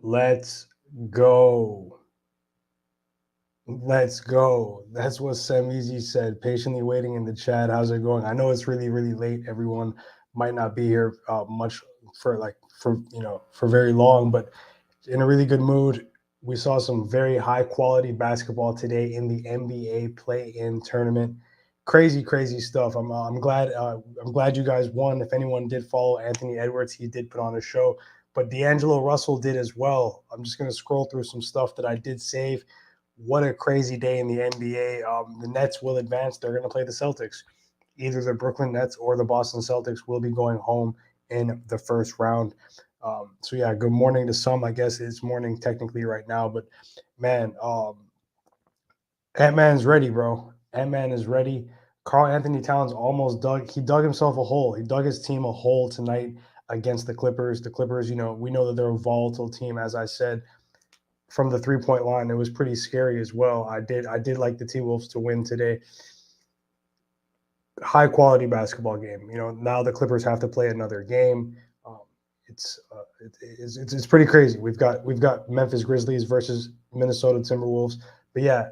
Let's go. Let's go. That's what Sam Easy said. Patiently waiting in the chat. How's it going? I know it's really, really late. Everyone might not be here much for very long, but in a really good mood. We saw some very high quality basketball today in the NBA play-in tournament. Crazy, crazy stuff. I'm glad you guys won. If anyone did follow Anthony Edwards, he did put on a show, but D'Angelo Russell did as well. I'm just gonna scroll through some stuff that I did save. What a crazy day in the NBA. The Nets will advance. They're going to play the Celtics. Either the Brooklyn Nets or the Boston Celtics will be going home in the first round. So yeah, good morning to some. I guess it's morning technically right now, but man, Ant Man's ready, bro. Ant Man is ready. Carl Anthony Towns almost dug himself a hole. He dug his team a hole tonight against the Clippers. The Clippers, we know that they're a volatile team, as I said from the 3-point line. It was pretty scary as well. I did like the T-Wolves to win today. High quality basketball game. Now the Clippers have to play another game. Um, it's pretty crazy. We've got Memphis Grizzlies versus Minnesota Timberwolves. But yeah,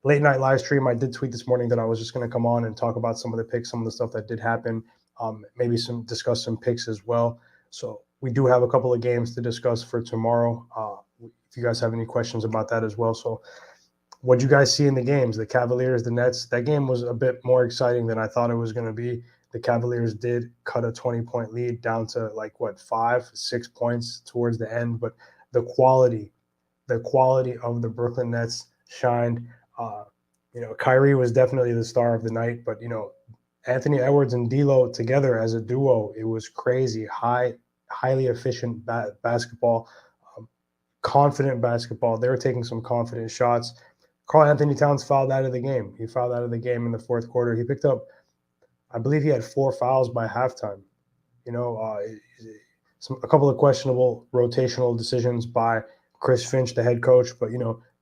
late night live stream. I did tweet this morning that I was just going to come on and talk about some of the picks, some of the stuff that did happen. Maybe discuss some picks as well. So we do have a couple of games to discuss for tomorrow. If you guys have any questions about that as well. So what you guys see in the games, the Cavaliers, the Nets, that game was a bit more exciting than I thought it was going to be. The Cavaliers did cut a 20-point lead down to 5, 6 points towards the end, but the quality of the Brooklyn Nets shined. Kyrie was definitely the star of the night, but Anthony Edwards and D'Lo together as a duo, it was crazy. Highly efficient basketball, confident basketball. They were taking some confident shots. Carl Anthony Towns fouled out of the game. He fouled out of the game in the fourth quarter. He picked up, I believe he had 4 fouls by halftime. You know, uh, a couple of questionable rotational decisions by Chris Finch, the head coach. But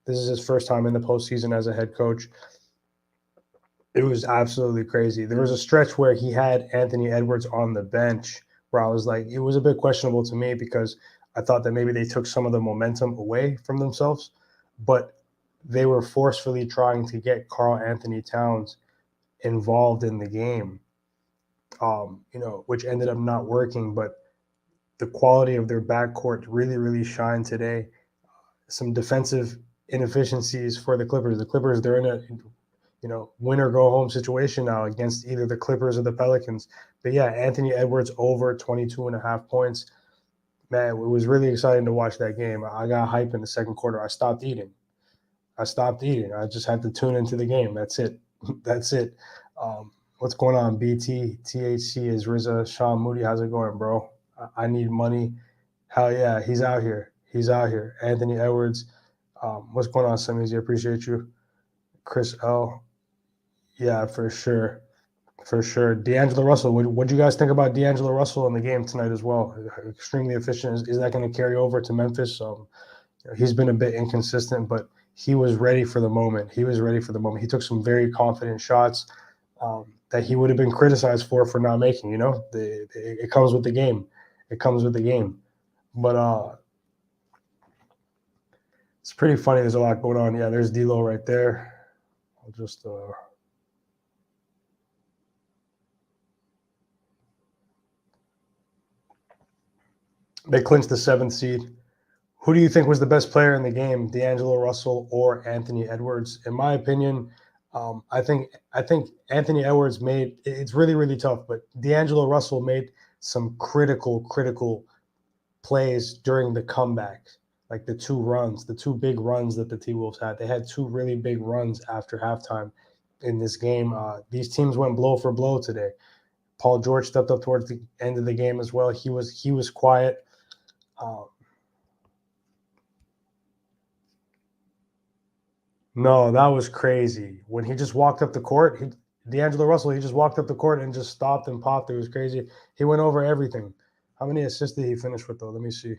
this is his first time in the postseason as a head coach. It was absolutely crazy. There was a stretch where he had Anthony Edwards on the bench, where I was like, it was a bit questionable to me because I thought that maybe they took some of the momentum away from themselves, but they were forcefully trying to get Carl Anthony Towns involved in the game, which ended up not working. But the quality of their backcourt really, really shined today. Some defensive inefficiencies for the Clippers. The Clippers, they're in a win or go home situation now against either the Clippers or the Pelicans. But yeah, Anthony Edwards over 22 and a half points. Man, it was really exciting to watch that game. I got hype in the second quarter. I stopped eating. I just had to tune into the game. That's it. That's it. What's going on, BT? THC is Riza. Sean Moody, how's it going, bro? I need money. Hell yeah, he's out here. He's out here. Anthony Edwards. What's going on, Samizi? Appreciate you. Chris L. Yeah, for sure. For sure. D'Angelo Russell. What do you guys think about D'Angelo Russell in the game tonight as well? Extremely efficient. Is that going to carry over to Memphis? He's been a bit inconsistent, but he was ready for the moment. He was ready for the moment. He took some very confident shots that he would have been criticized for not making. It comes with the game. It comes with the game. But it's pretty funny. There's a lot going on. Yeah, there's D'Lo right there. I'll just they clinched the 7th seed. Who do you think was the best player in the game, D'Angelo Russell or Anthony Edwards? In my opinion, I think Anthony Edwards made it's really, really tough, but D'Angelo Russell made some critical plays during the comeback, like the two big runs that the T Wolves had. They had two really big runs after halftime in this game. These teams went blow for blow today. Paul George stepped up towards the end of the game as well. He was quiet. Um, No, that was crazy. When he just walked up the court, D'Angelo Russell, he just walked up the court and just stopped and popped. It was crazy. He went over everything. How many assists did he finish with, though? Let me see.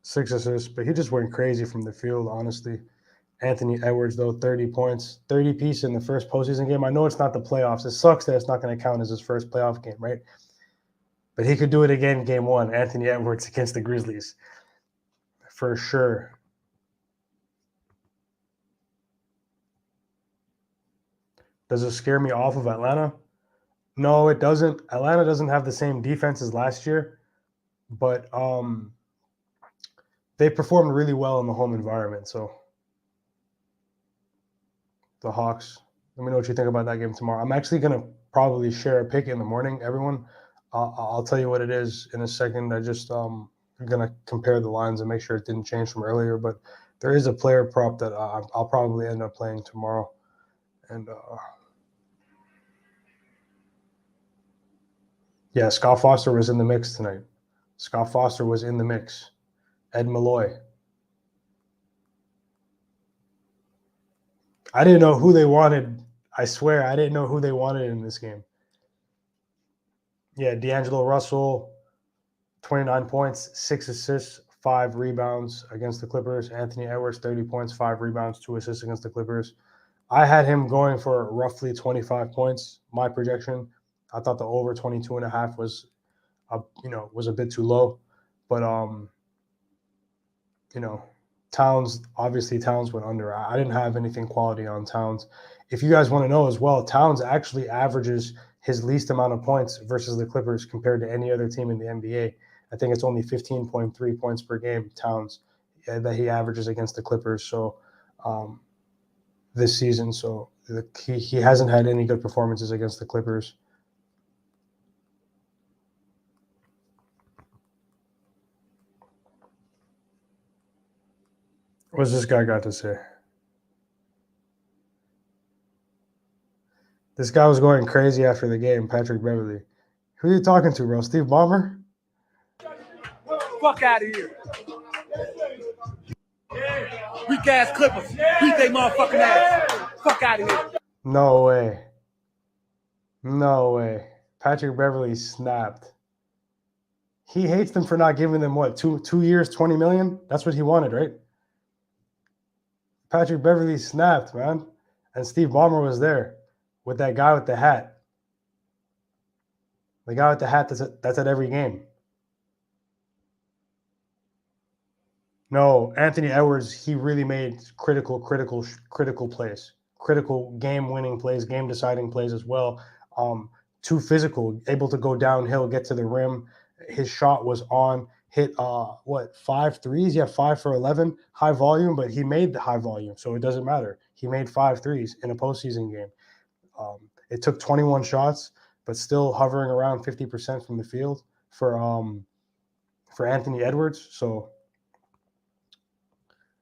6 assists, but he just went crazy from the field, honestly. Anthony Edwards, though, 30 points, 30 piece in the first postseason game. I know it's not the playoffs. It sucks that it's not going to count as his first playoff game, right? But he could do it again game one. Anthony Edwards against the Grizzlies. For sure. Does it scare me off of Atlanta? No, it doesn't. Atlanta doesn't have the same defense as last year, but they performed really well in the home environment. So the Hawks, let me know what you think about that game tomorrow. I'm actually going to probably share a pick in the morning, everyone. I'll tell you what it is in a second. I just I'm going to compare the lines and make sure it didn't change from earlier. But there is a player prop that I'll probably end up playing tomorrow. And yeah, Scott Foster was in the mix tonight. Scott Foster was in the mix. Ed Malloy. I didn't know who they wanted. I swear, I didn't know who they wanted in this game. Yeah, D'Angelo Russell, 29 points, 6 assists, 5 rebounds against the Clippers. Anthony Edwards, 30 points, 5 rebounds, 2 assists against the Clippers. I had him going for roughly 25 points, my projection. I thought the over 22.5 was a bit too low. But Towns went under. I didn't have anything quality on Towns. If you guys want to know as well, Towns actually averages his least amount of points versus the Clippers compared to any other team in the NBA. I think it's only 15.3 points per game, Towns, that he averages against the Clippers. So this season, so he hasn't had any good performances against the Clippers. What's this guy got to say? This guy was going crazy after the game, Patrick Beverley. Who are you talking to, bro? Steve Ballmer? Fuck out of here. Weak ass Clippers. Beat they motherfucking ass. Fuck out of here. No way. No way. Patrick Beverley snapped. He hates them for not giving them what, two years, $20 million? That's what he wanted, right? Patrick Beverley snapped, man. And Steve Ballmer was there with that guy with the hat. The guy with the hat that's at every game. No, Anthony Edwards, he really made critical plays, critical game-winning plays, game-deciding plays as well. Too physical, able to go downhill, get to the rim. His shot was on, hit 5 threes? Yeah, 5 for 11, high volume, but he made the high volume, so it doesn't matter. He made 5 threes in a postseason game. It took 21 shots, but still hovering around 50% from the field for Anthony Edwards. So,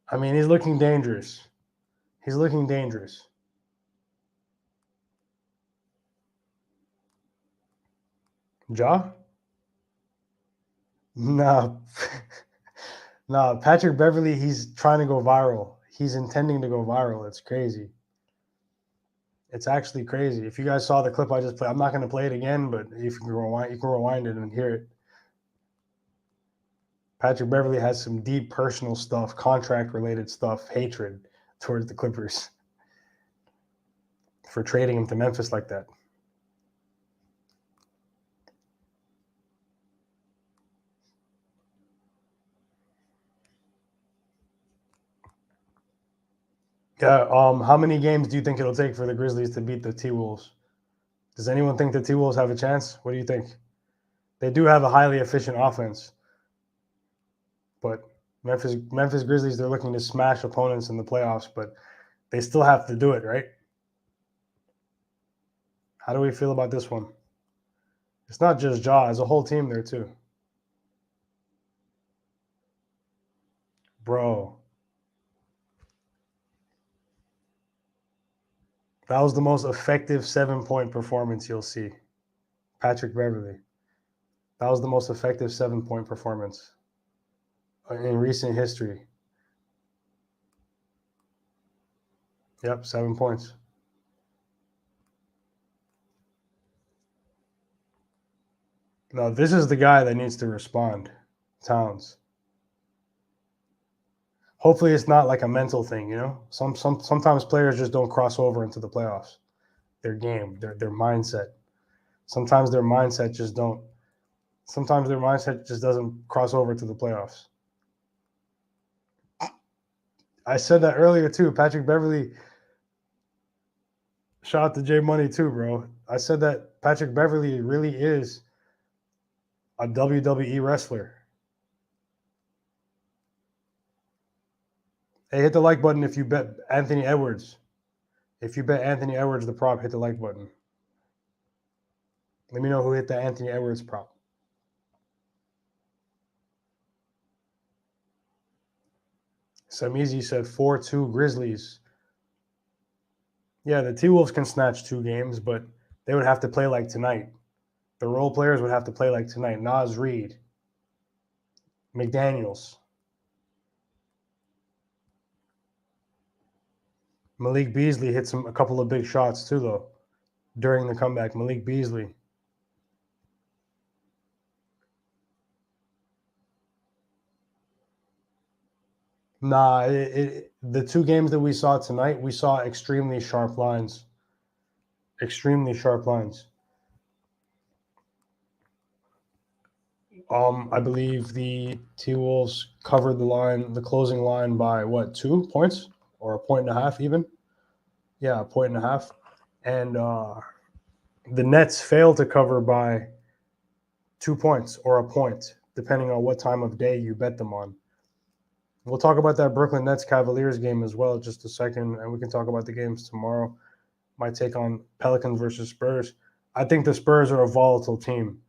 I mean, he's looking dangerous. He's looking dangerous. Ja? Nah. Nah, Patrick Beverley, he's trying to go viral. He's intending to go viral. It's crazy. It's actually crazy. If you guys saw the clip I just played, I'm not going to play it again, but if you can rewind it and hear it. Patrick Beverley has some deep personal stuff, contract-related stuff, hatred towards the Clippers for trading him to Memphis like that. Yeah. How many games do you think it'll take for the Grizzlies to beat the T-Wolves? Does anyone think the T-Wolves have a chance? What do you think? They do have a highly efficient offense, but Memphis Grizzlies, they're looking to smash opponents in the playoffs, but they still have to do it, right? How do we feel about this one? It's not just Ja, as a whole team there too. Bro. That was the most effective 7-point performance you'll see. Patrick Beverley. That was the most effective 7-point performance in recent history. Yep, 7 points. Now, this is the guy that needs to respond. Towns. hopefully it's not like a mental thing, you know. Sometimes players just don't cross over into the playoffs. Their game, their mindset. Sometimes their mindset just don't. Sometimes their mindset just doesn't cross over to the playoffs. I said that earlier too. Patrick Beverley. Shout out to J Money too, bro. I said that Patrick Beverley really is a WWE wrestler. Hey, hit the like button if you bet Anthony Edwards. If you bet Anthony Edwards the prop, hit the like button. Let me know who hit the Anthony Edwards prop. Samizi said 4-2 Grizzlies. Yeah, the T-Wolves can snatch 2 games, but they would have to play like tonight. The role players would have to play like tonight. Nas Reed, McDaniels, Malik Beasley hit a couple of big shots too, though, during the comeback. Malik Beasley. Nah, the 2 games that we saw tonight, we saw extremely sharp lines. Extremely sharp lines. I believe the T-Wolves covered the closing line by what, 2 points or 1.5 even? Yeah, 1.5. And the Nets failed to cover by 2 points or a point, depending on what time of day you bet them on. We'll talk about that Brooklyn Nets Cavaliers game as well in just a second, and we can talk about the games tomorrow. My take on Pelicans versus Spurs. I think the Spurs are a volatile team.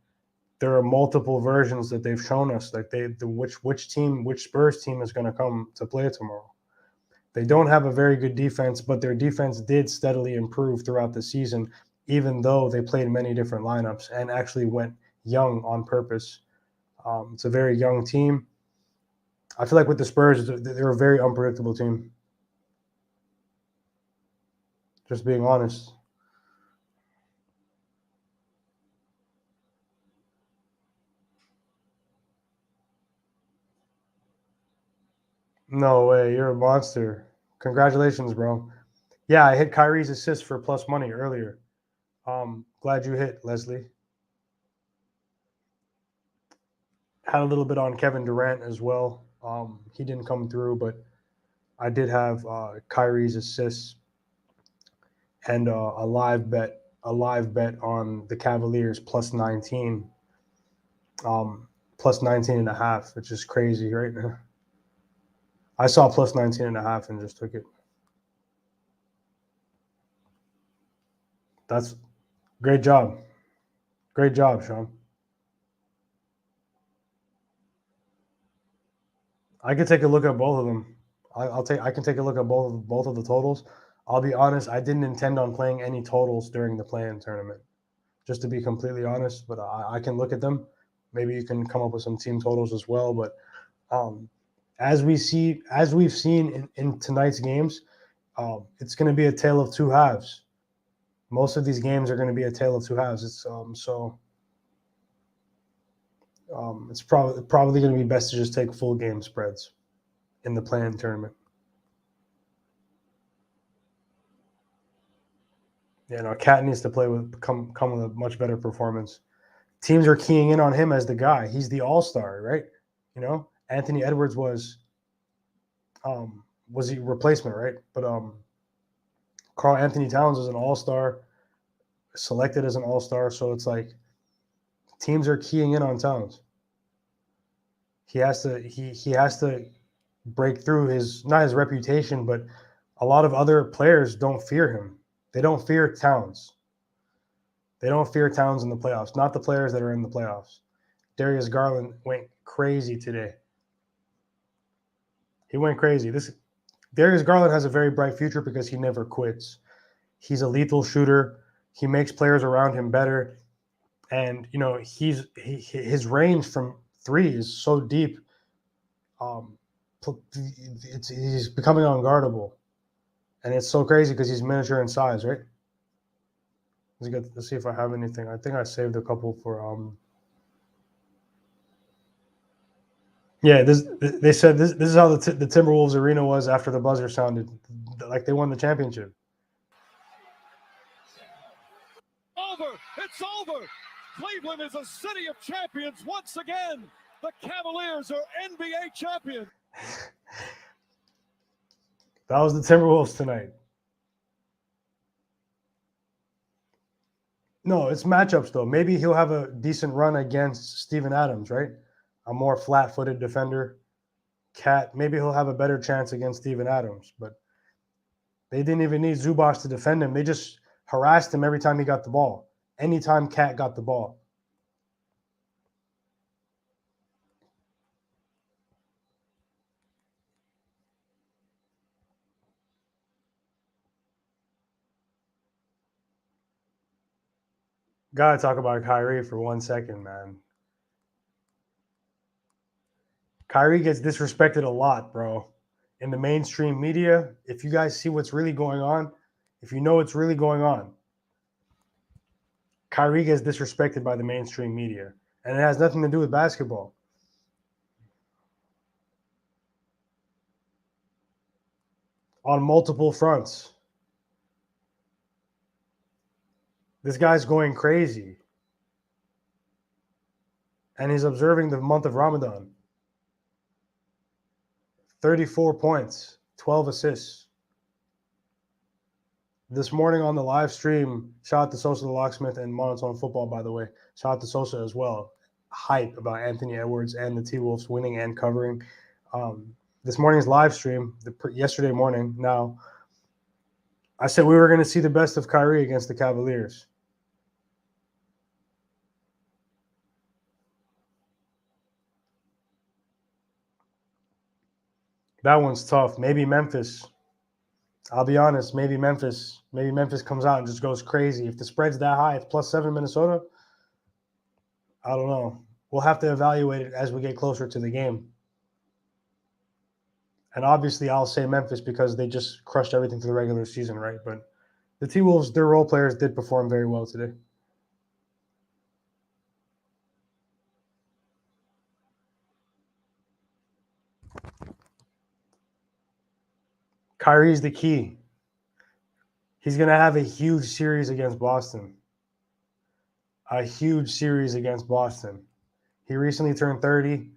There are multiple versions that they've shown us, like which Spurs team is going to come to play tomorrow. They don't have a very good defense, but their defense did steadily improve throughout the season, even though they played many different lineups and actually went young on purpose. It's a very young team. I feel like with the Spurs, they're a very unpredictable team. Just being honest. No way, you're a monster. Congratulations, bro. Yeah, I hit Kyrie's assist for plus money earlier. Glad you hit, Leslie. Had a little bit on Kevin Durant as well. He didn't come through, but I did have Kyrie's assists and a live bet on the Cavaliers plus 19, plus 19 and a half, which is crazy right now. I saw plus 19 and a half and just took it. That's great job. Great job, Sean. I can take a look at both of them. I can take a look at both of the totals. I'll be honest, I didn't intend on playing any totals during the play-in tournament, just to be completely honest. But I can look at them. Maybe you can come up with some team totals as well. But as we've seen in tonight's games, it's going to be a tale of 2 halves. Most of these games are going to be a tale of 2 halves. It's it's probably going to be best to just take full game spreads in the play-in tournament. You know, Cat needs to come with a much better performance. Teams are keying in on him as the guy. He's the all-star, right? You know, Anthony Edwards was he replacement, right? But Karl Anthony Towns is an all-star, selected as an all-star. So it's like teams are keying in on Towns. He has to break through not his reputation, but a lot of other players don't fear him. They don't fear Towns. They don't fear Towns in the playoffs, not the players that are in the playoffs. Darius Garland went crazy today. He went crazy. Darius Garland has a very bright future because he never quits. He's a lethal shooter. He makes players around him better. And, you know, his range from 3 is so deep. He's becoming unguardable. And it's so crazy because he's miniature in size, right? Let's see if I have anything. I think I saved a couple for Yeah, they said this is how the Timberwolves arena was after the buzzer sounded, like they won the championship. Over. It's over. Cleveland is a city of champions once again. The Cavaliers are NBA champions. That was the Timberwolves tonight. No, it's matchups though. Maybe he'll have a decent run against Steven Adams, right? A more flat-footed defender. Cat, maybe he'll have a better chance against Steven Adams, but they didn't even need Zubac to defend him. They just harassed him every time he got the ball. Anytime Cat got the ball. Gotta talk about Kyrie for 1 second, man. Kyrie gets disrespected a lot, bro. In the mainstream media, if you guys see what's really going on, if you know what's really going on, Kyrie gets disrespected by the mainstream media. And it has nothing to do with basketball. On multiple fronts. This guy's going crazy. And he's observing the month of Ramadan. 34 points, 12 assists. This morning on the live stream, shout out to Sosa the Locksmith and Monotone Football, by the way. Shout out to Sosa as well. Hype about Anthony Edwards and the T-Wolves winning and covering. This morning's live stream, yesterday morning now, I said we were going to see the best of Kyrie against the Cavaliers. That one's tough. Maybe Memphis. I'll be honest, maybe Memphis comes out and just goes crazy. If the spread's that high, it's +7 Minnesota. I don't know. We'll have to evaluate it as we get closer to the game. And obviously, I'll say Memphis because they just crushed everything through the regular season, right? But the T-Wolves, their role players did perform very well today. Kyrie's the key. He's going to have a huge series against Boston. A huge series against Boston. He recently turned 30.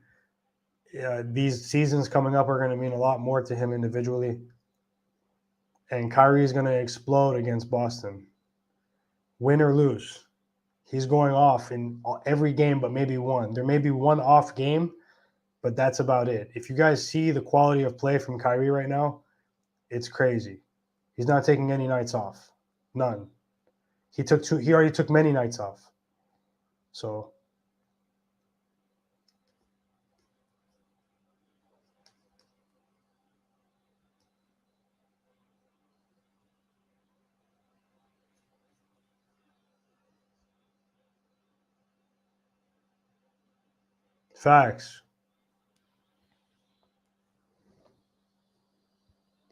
These seasons coming up are going to mean a lot more to him individually. And Kyrie is going to explode against Boston. Win or lose. He's going off in every game but maybe one. There may be one off game, but that's about it. If you guys see the quality of play from Kyrie right now, it's crazy. He's not taking any nights off. None. He already took many nights off. So facts.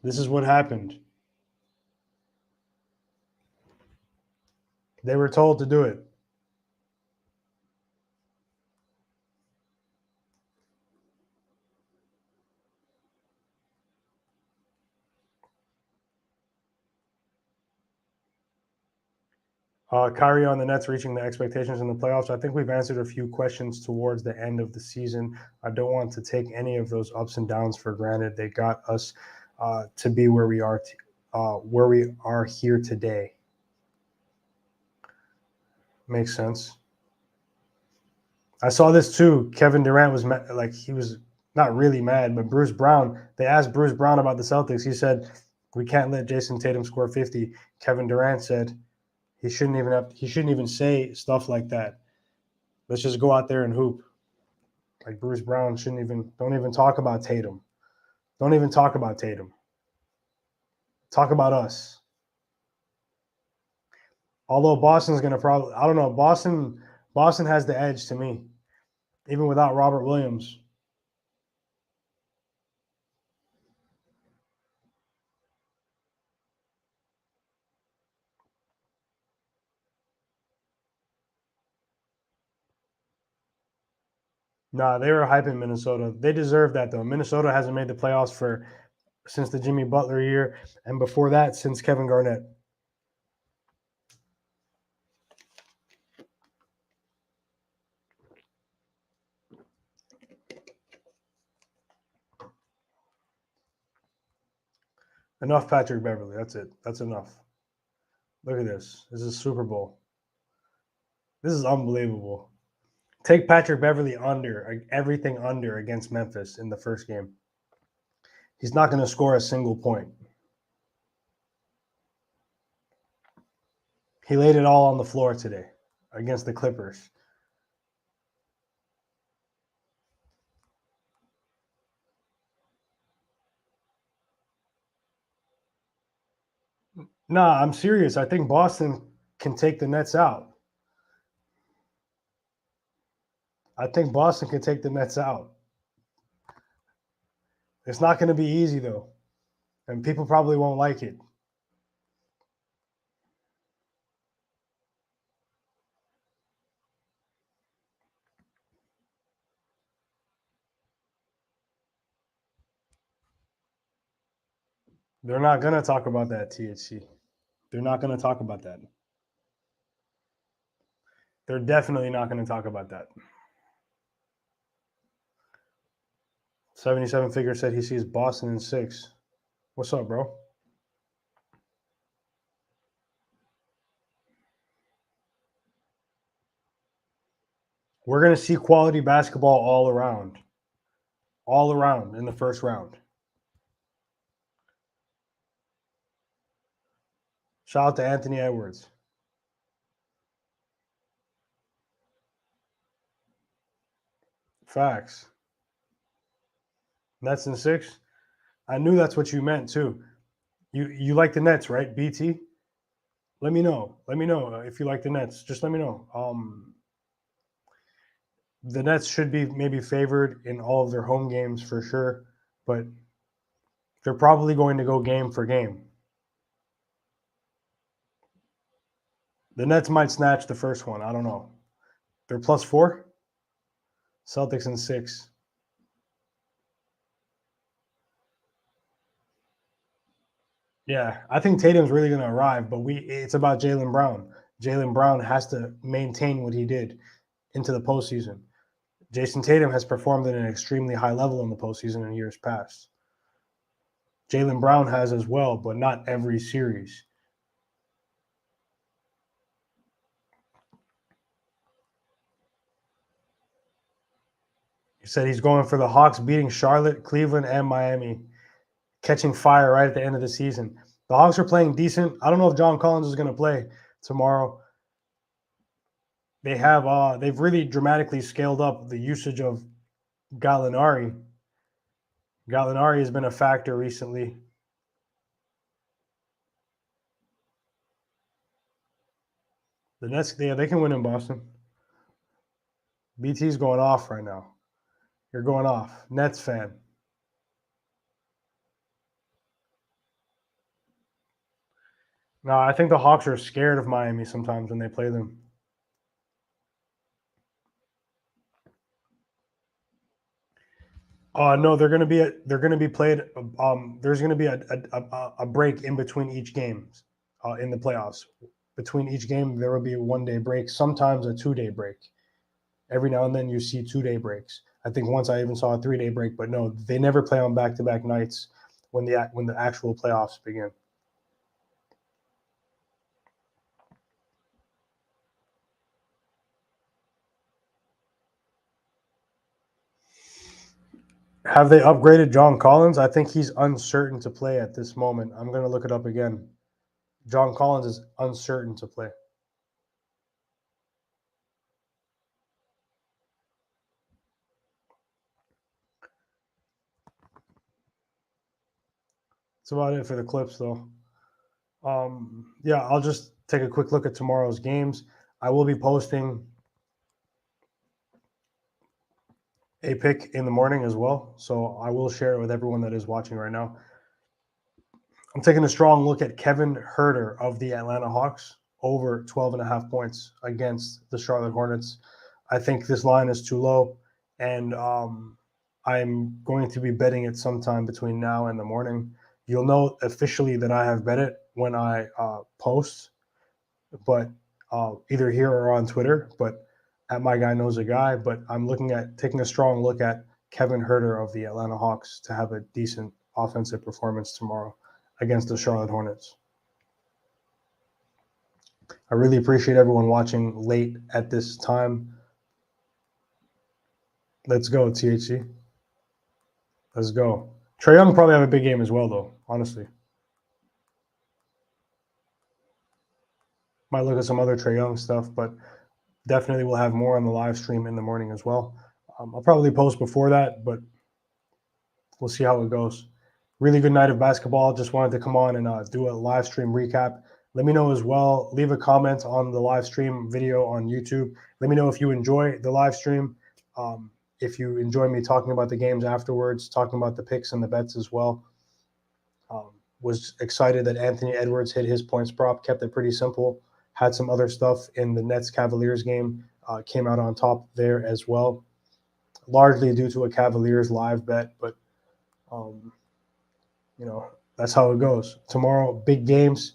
This is what happened. They were told to do it. Kyrie on the Nets reaching the expectations in the playoffs. I think we've answered a few questions towards the end of the season. I don't want to take any of those ups and downs for granted. They got us to be where we are here today. Makes sense. I saw this too. Kevin Durant was he was not really mad, but Bruce Brown. They asked Bruce Brown about the Celtics. He said, "We can't let Jason Tatum score 50." Kevin Durant said, He shouldn't even say stuff like that. Let's just go out there and hoop. Like Bruce Brown don't even talk about Tatum. Don't even talk about Tatum. Talk about us. Although Boston's going to I don't know, Boston has the edge to me, even without Robert Williams. Nah, they were hyping Minnesota. They deserve that though. Minnesota hasn't made the playoffs since the Jimmy Butler year, and before that, since Kevin Garnett. Enough Patrick Beverley. That's it. That's enough. Look at this. This is Super Bowl. This is unbelievable. Take Patrick Beverley everything under against Memphis in the first game. He's not going to score a single point. He laid it all on the floor today against the Clippers. Nah, I'm serious. I think Boston can take the Nets out. I think Boston can take the Nets out. It's not going to be easy, though. And people probably won't like it. They're not going to talk about that, THC. They're not going to talk about that. They're definitely not going to talk about that. 77 Figure said he sees Boston in 6. What's up, bro? We're going to see quality basketball all around in the first round. Shout out to Anthony Edwards. Facts. Nets in 6. I knew that's what you meant too. You like the Nets, right, BT? Let me know. Let me know if you like the Nets. Just let me know. The Nets should be maybe favored in all of their home games for sure, but they're probably going to go game for game. The Nets might snatch the first one. I don't know. They're +4. Celtics in 6. Yeah, I think Tatum's really going to arrive, but it's about Jaylen Brown. Jaylen Brown has to maintain what he did into the postseason. Jason Tatum has performed at an extremely high level in the postseason in years past. Jaylen Brown has as well, but not every series. He said he's going for the Hawks beating Charlotte, Cleveland, and Miami, catching fire right at the end of the season. The Hawks are playing decent. I don't know if John Collins is going to play tomorrow. They've really dramatically scaled up the usage of Gallinari. Gallinari has been a factor recently. The Nets, they can win in Boston. BT's going off right now. You're going off. Nets fan. No, I think the Hawks are scared of Miami sometimes when they play them. No, they're going to be played. There's going to be a break in between each game in the playoffs. Between each game, there will be a 1-day break, sometimes a 2-day break. Every now and then you see 2-day breaks. I think once I even saw a 3-day break, but no, they never play on back-to-back nights when the actual playoffs begin. Have they upgraded John Collins? I think he's uncertain to play at this moment. I'm going to look it up again. John Collins is uncertain to play. That's about it for the clips, though. Yeah, I'll just take a quick look at tomorrow's games. I will be posting a pick in the morning as well, so I will share it with everyone that is watching right now. I'm taking a strong look at Kevin Huerter of the Atlanta Hawks over 12.5 points against the Charlotte Hornets. I think this line is too low. and I'm going to be betting it sometime between now and the morning. You'll know officially that I have bet it when I post, but either here or on Twitter. But at My Guy Knows a Guy. But I'm looking at taking a strong look at Kevin Huerter of the Atlanta Hawks to have a decent offensive performance tomorrow against the Charlotte Hornets. I really appreciate everyone watching late at this time. Let's go, THC. Let's go. Trae Young probably have a big game as well, though, honestly. Might look at some other Trae Young stuff, but definitely we'll have more on the live stream in the morning as well. I'll probably post before that, but we'll see how it goes. Really good night of basketball. Just wanted to come on and do a live stream recap. Let me know as well. Leave a comment on the live stream video on YouTube. Let me know if you enjoy the live stream. If you enjoy me talking about the games afterwards, talking about the picks and the bets as well. Was excited that Anthony Edwards hit his points prop, kept it pretty simple. Had some other stuff in the Nets-Cavaliers game, came out on top there as well. Largely due to a Cavaliers live bet, but that's how it goes. Tomorrow, big games,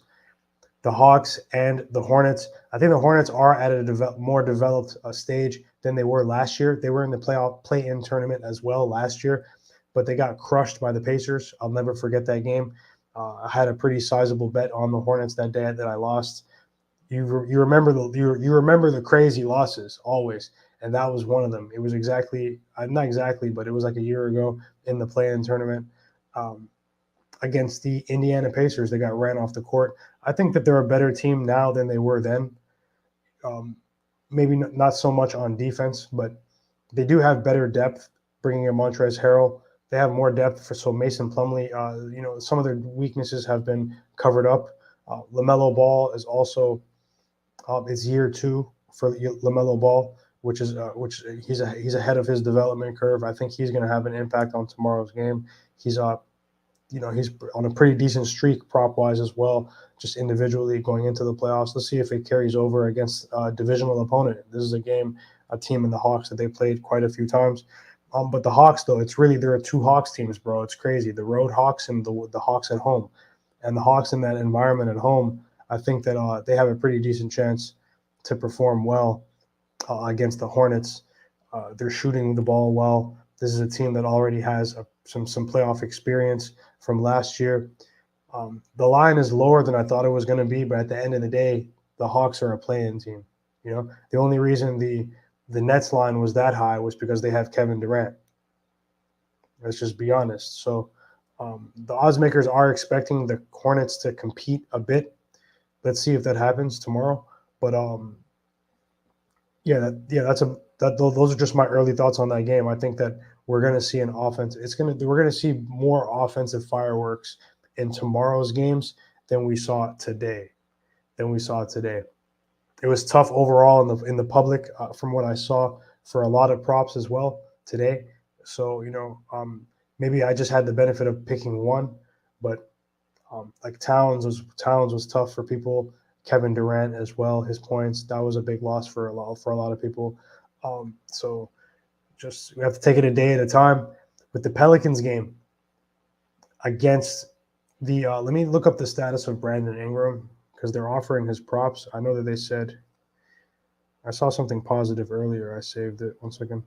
the Hawks and the Hornets. I think the Hornets are at a more developed stage than they were last year. They were in the play-in tournament as well last year, but they got crushed by the Pacers. I'll never forget that game. I had a pretty sizable bet on the Hornets that day that I lost. You remember the crazy losses always, and that was one of them. It was not exactly, but it was like a year ago in the play-in tournament against the Indiana Pacers. They got ran off the court. I think that they're a better team now than they were then. Maybe not so much on defense, but they do have better depth. Bringing in Montrezl Harrell, they have more depth so Mason Plumlee. Some of their weaknesses have been covered up. LaMelo Ball is also. It's year 2 for LaMelo Ball, which he's ahead of his development curve. I think he's going to have an impact on tomorrow's game. He's he's on a pretty decent streak prop wise as well, just individually going into the playoffs. Let's see if it carries over against a divisional opponent. This is a team in the Hawks that they played quite a few times. But the Hawks, though, there are 2 Hawks teams, bro. It's crazy. The road Hawks and the Hawks at home, and the Hawks in that environment at home. I think that they have a pretty decent chance to perform well against the Hornets. They're shooting the ball well. This is a team that already has some playoff experience from last year. The line is lower than I thought it was going to be, but at the end of the day, the Hawks are a play-in team. The only reason the Nets line was that high was because they have Kevin Durant. Let's just be honest. So the odds makers are expecting the Hornets to compete a bit. Let's see if that happens tomorrow. But those are just my early thoughts on that game. I think that we're going to see an offense. We're going to see more offensive fireworks in tomorrow's games than we saw today. It was tough overall in the public from what I saw for a lot of props as well today. So maybe I just had the benefit of picking one, but like Towns was tough for people. Kevin Durant as well, his points, that was a big loss for a lot of people. So just we have to take it a day at a time. With the Pelicans game against the let me look up the status of Brandon Ingram because they're offering his props. I know that they said I saw something positive earlier. I saved it. 1 second.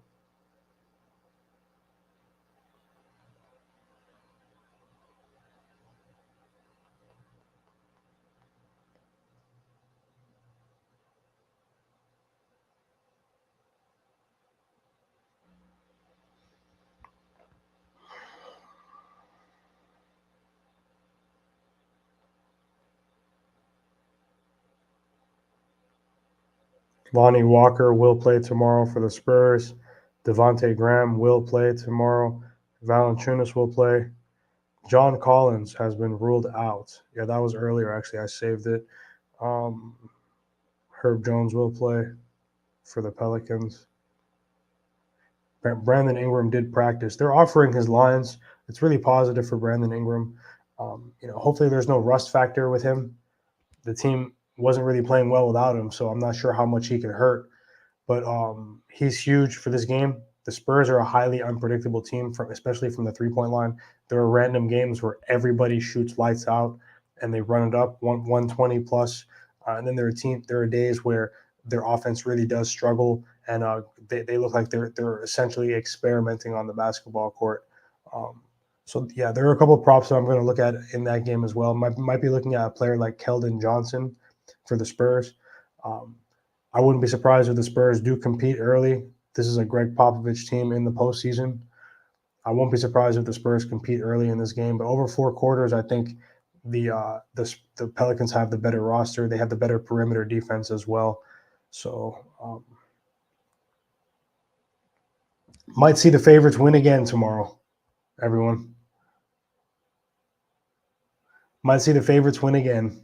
Lonnie Walker will play tomorrow for the Spurs. Devontae Graham will play tomorrow. Valanciunas will play. John Collins has been ruled out. Yeah, that was earlier, actually. I saved it. Herb Jones will play for the Pelicans. Brandon Ingram did practice. They're offering his lines. It's really positive for Brandon Ingram. Hopefully there's no rust factor with him. The team wasn't really playing well without him, so I'm not sure how much he can hurt. But he's huge for this game. The Spurs are a highly unpredictable team, especially from the three-point line. There are random games where everybody shoots lights out and they run it up 120 plus. And then there are days where their offense really does struggle, and they look like they're essentially experimenting on the basketball court. So yeah, there are a couple of props that I'm going to look at in that game as well. Might be looking at a player like Keldon Johnson for the Spurs. I wouldn't be surprised if the Spurs do compete early. This is a Greg Popovich team in the postseason. I won't be surprised if the Spurs compete early in this game. But over 4 quarters, I think the Pelicans have the better roster. They have the better perimeter defense as well. So might see the favorites win again tomorrow, everyone. Might see the favorites win again.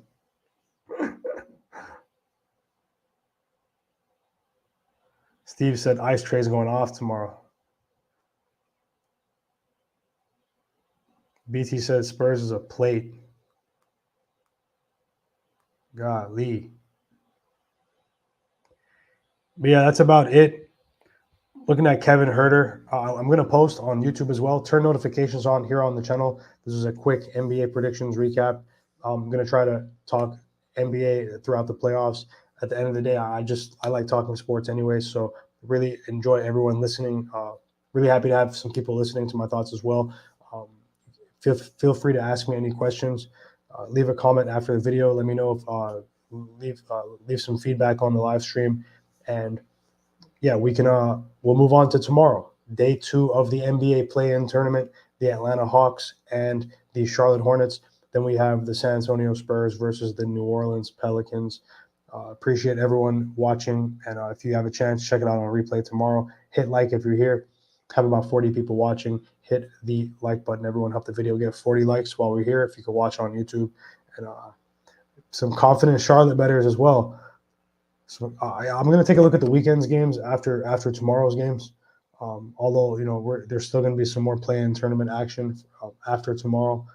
Steve said ice tray's going off tomorrow. BT said Spurs is a plate. Golly. But yeah, that's about it. Looking at Kevin Herter, I'm going to post on YouTube as well. Turn notifications on here on the channel. This is a quick NBA predictions recap. I'm going to try to talk NBA throughout the playoffs. At the end of the day, I like talking sports anyway, so really enjoy everyone listening. Really happy to have some people listening to my thoughts as well. Feel free to ask me any questions. Leave a comment after the video. Let me know if leave some feedback on the live stream, and yeah, we'll move on to tomorrow, day 2 of the NBA play-in tournament, the Atlanta Hawks and the Charlotte Hornets. Then we have the San Antonio Spurs versus the New Orleans Pelicans. Appreciate everyone watching, and if you have a chance, check it out on replay tomorrow. Hit like if you're here. Have about 40 people watching. Hit the like button. Everyone, help the video get 40 likes while we're here. If you could watch on YouTube, and some confident Charlotte bettors as well. So I'm going to take a look at the weekend's games after tomorrow's games. Although there's still going to be some more play-in tournament action after tomorrow.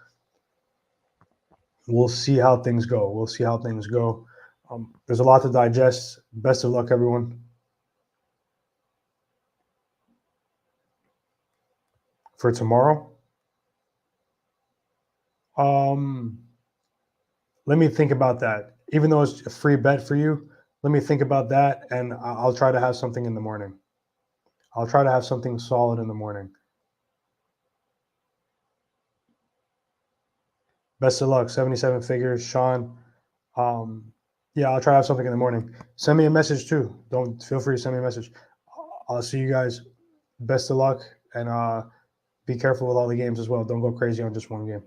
We'll see how things go. There's a lot to digest. Best of luck, everyone. For tomorrow, let me think about that. Even though it's a free bet for you, let me think about that, and I'll try to have something in the morning. I'll try to have something solid in the morning. Best of luck, 77 figures, Sean. Yeah, I'll try to have something in the morning. Send me a message too. Feel free to send me a message. I'll see you guys. Best of luck, and be careful with all the games as well. Don't go crazy on just one game.